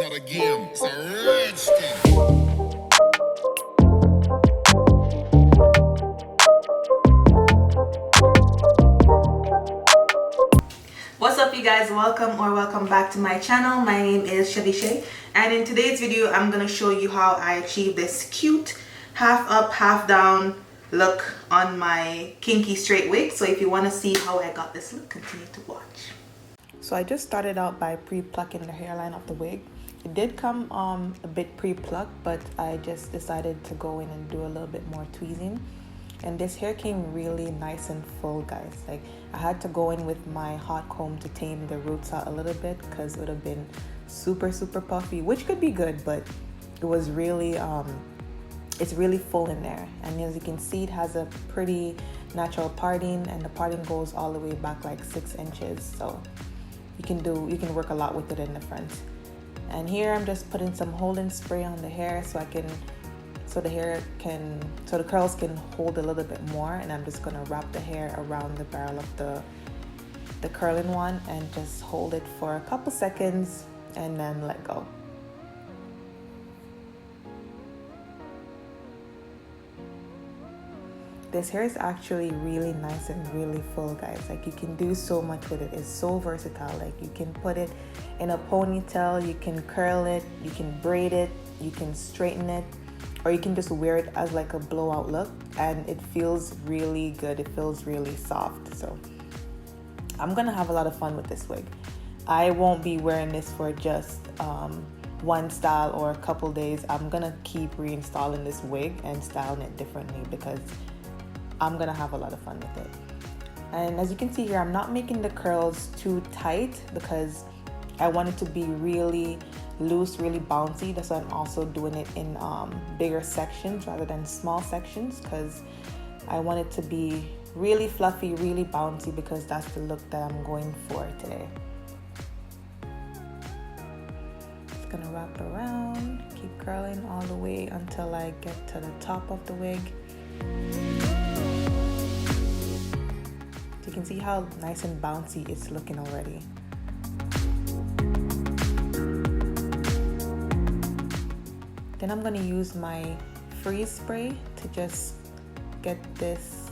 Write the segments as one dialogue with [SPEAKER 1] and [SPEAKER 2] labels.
[SPEAKER 1] not a game, it's a rich thing.
[SPEAKER 2] What's up, you guys? Welcome back to my channel. My name is Shelly Shay, and in today's video I'm gonna show you how I achieve this cute half up half down look on my kinky straight wig. So if you want to see how I got this look, continue to watch. So I just started out by pre-plucking the hairline of the wig. It did come a bit pre-plucked, but I just decided to go in and do a little bit more tweezing. And this hair came really nice and full, guys. Like, I had to go in with my hot comb to tame the roots out a little bit because it would have been super puffy, which could be good, but it was really it's really full in there. And as you can see, it has a pretty natural parting, and the parting goes all the way back like 6 inches. So you can work a lot with it in the front. And here I'm just putting some holding spray on the hair so the curls can hold a little bit more. And I'm just gonna wrap the hair around the barrel of the curling one and just hold it for a couple seconds and then let go. This hair is actually really nice and really full, guys. Like, you can do so much with it. It's so versatile. Like, you can put it in a ponytail, you can curl it, you can braid it, you can straighten it, or you can just wear it as like a blowout look, and it feels really good. It feels really soft. So I'm gonna have a lot of fun with this wig. I won't be wearing this for just one style or a couple days. I'm gonna keep reinstalling this wig and styling it differently because I'm gonna have a lot of fun with it. And as you can see here, I'm not making the curls too tight because I want it to be really loose, really bouncy. That's why I'm also doing it in bigger sections rather than small sections, because I want it to be really fluffy, really bouncy, because that's the look that I'm going for today. Just gonna wrap around, keep curling all the way until I get to the top of the wig. You can see how nice and bouncy it's looking already. Then I'm gonna use my freeze spray to just get this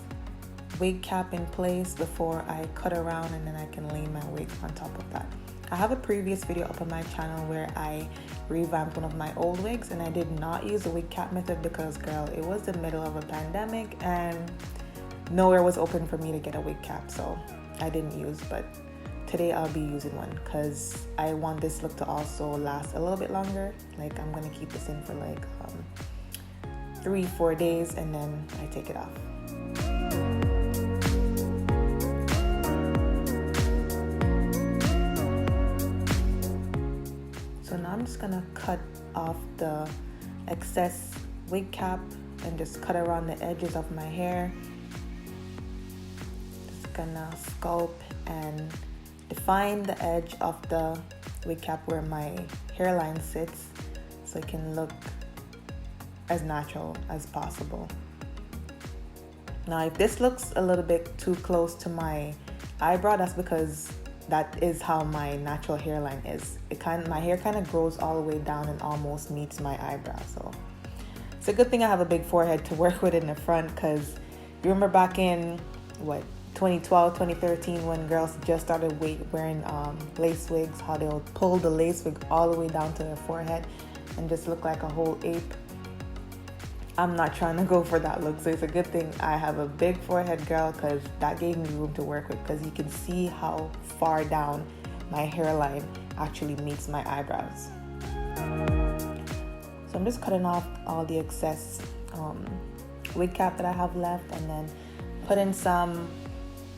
[SPEAKER 2] wig cap in place before I cut around, and then I can lay my wig on top of that. I have a previous video up on my channel where I revamped one of my old wigs, and I did not use the wig cap method because, girl, it was the middle of a pandemic and nowhere was open for me to get a wig cap, so I didn't use. But today I'll be using one because I want this look to also last a little bit longer. Like, I'm gonna keep this in for like 3-4 days, and then I take it off. So now I'm just gonna cut off the excess wig cap and just cut around the edges of my hair. Gonna sculpt and define the edge of the wig cap where my hairline sits so it can look as natural as possible. Now, if this looks a little bit too close to my eyebrow, that's because that is how my natural hairline is. My hair kind of grows all the way down and almost meets my eyebrow. So it's a good thing I have a big forehead to work with in the front, because you remember back in 2012, 2013, when girls just started wearing lace wigs, how they'll pull the lace wig all the way down to their forehead and just look like a whole ape. I'm not trying to go for that look, so it's a good thing I have a big forehead, girl, because that gave me room to work with, because you can see how far down my hairline actually meets my eyebrows. So I'm just cutting off all the excess wig cap that I have left, and then putting some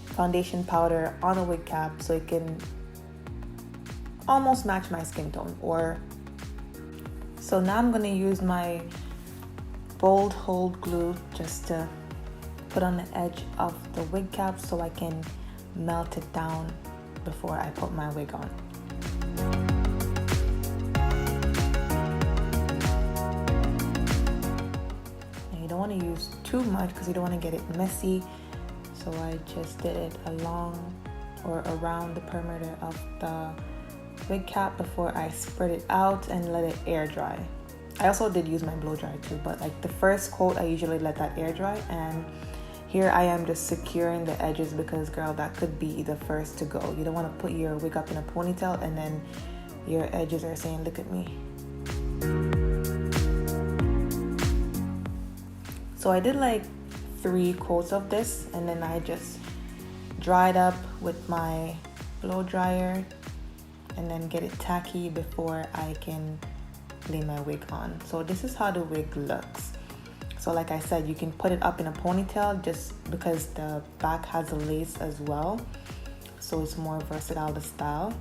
[SPEAKER 2] foundation powder on a wig cap so it can almost match my skin tone. So now I'm going to use my bold hold glue just to put on the edge of the wig cap so I can melt it down before I put my wig on. Now, you don't want to use too much because you don't want to get it messy. So I just did it along or around the perimeter of the wig cap before I spread it out and let it air dry. I also did use my blow dryer too, but like the first coat I usually let that air dry, and here I am just securing the edges because girl, that could be the first to go. You don't want to put your wig up in a ponytail and then your edges are saying look at me. So I did like 3 coats of this, and then I just dried up with my blow dryer and then get it tacky before I can lay my wig on. So this is how the wig looks. So like I said, you can put it up in a ponytail just because the back has a lace as well, so it's more versatile the style.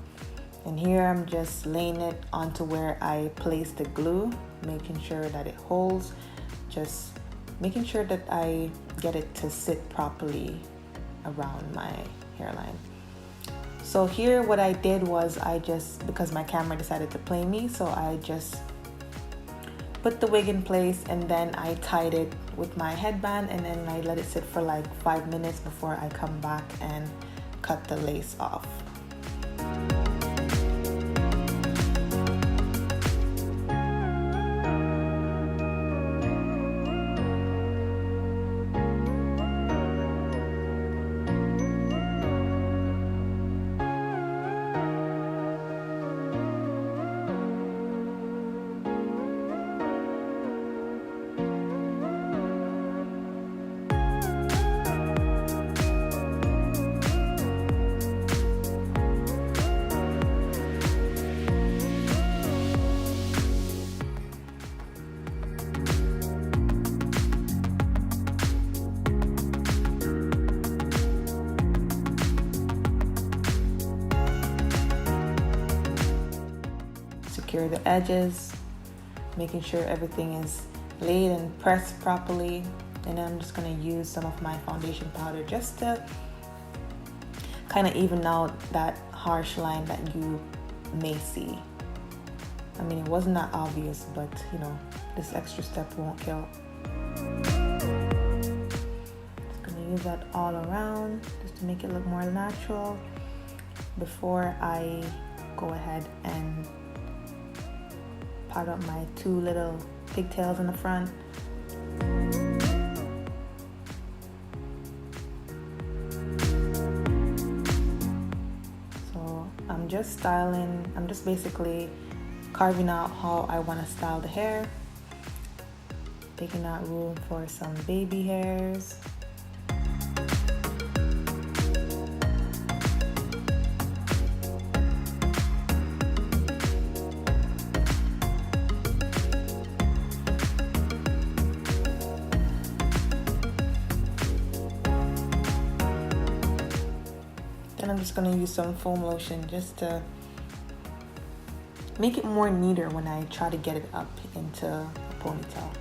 [SPEAKER 2] And here I'm just laying it onto where I placed the glue, making sure that it holds, just making sure that I get it to sit properly around my hairline. So here what I did was because my camera decided to play me, so I just put the wig in place and then I tied it with my headband, and then I let it sit for like 5 minutes before I come back and cut the lace off. Secure the edges, making sure everything is laid and pressed properly. And then I'm just going to use some of my foundation powder just to kind of even out that harsh line that you may see. I mean, it wasn't that obvious, but you know, this extra step won't kill. Just going to use that all around just to make it look more natural before I go ahead and part up my 2 little pigtails in the front. So I'm just basically carving out how I want to style the hair, taking out room for some baby hairs. Then I'm just going to use some foam lotion just to make it more neater when I try to get it up into a ponytail.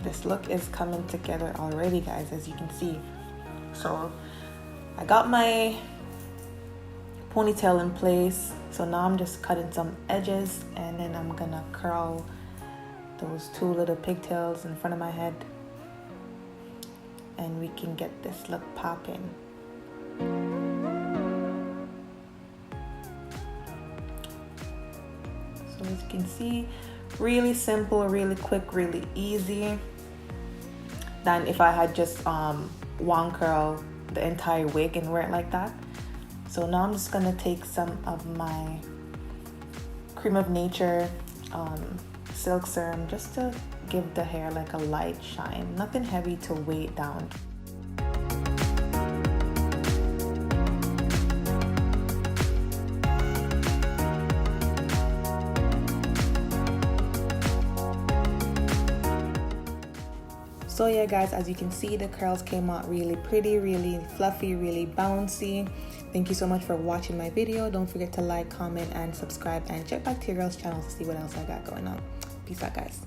[SPEAKER 2] This look is coming together already, guys, as you can see. So I got my ponytail in place, so now I'm just cutting some edges, and then I'm gonna curl those 2 little pigtails in front of my head, and we can get this look popping. So as you can see, really simple, really quick, really easy than if I had just wand curl the entire wig and wear it like that. So now I'm just gonna take some of my Cream of Nature silk serum just to give the hair like a light shine, nothing heavy to weigh it down. So yeah guys, as you can see, the curls came out really pretty, really fluffy, really bouncy. Thank you so much for watching my video. Don't forget to like, comment, and subscribe, and check back to your girl's channel to see what else I got going on. Peace out guys.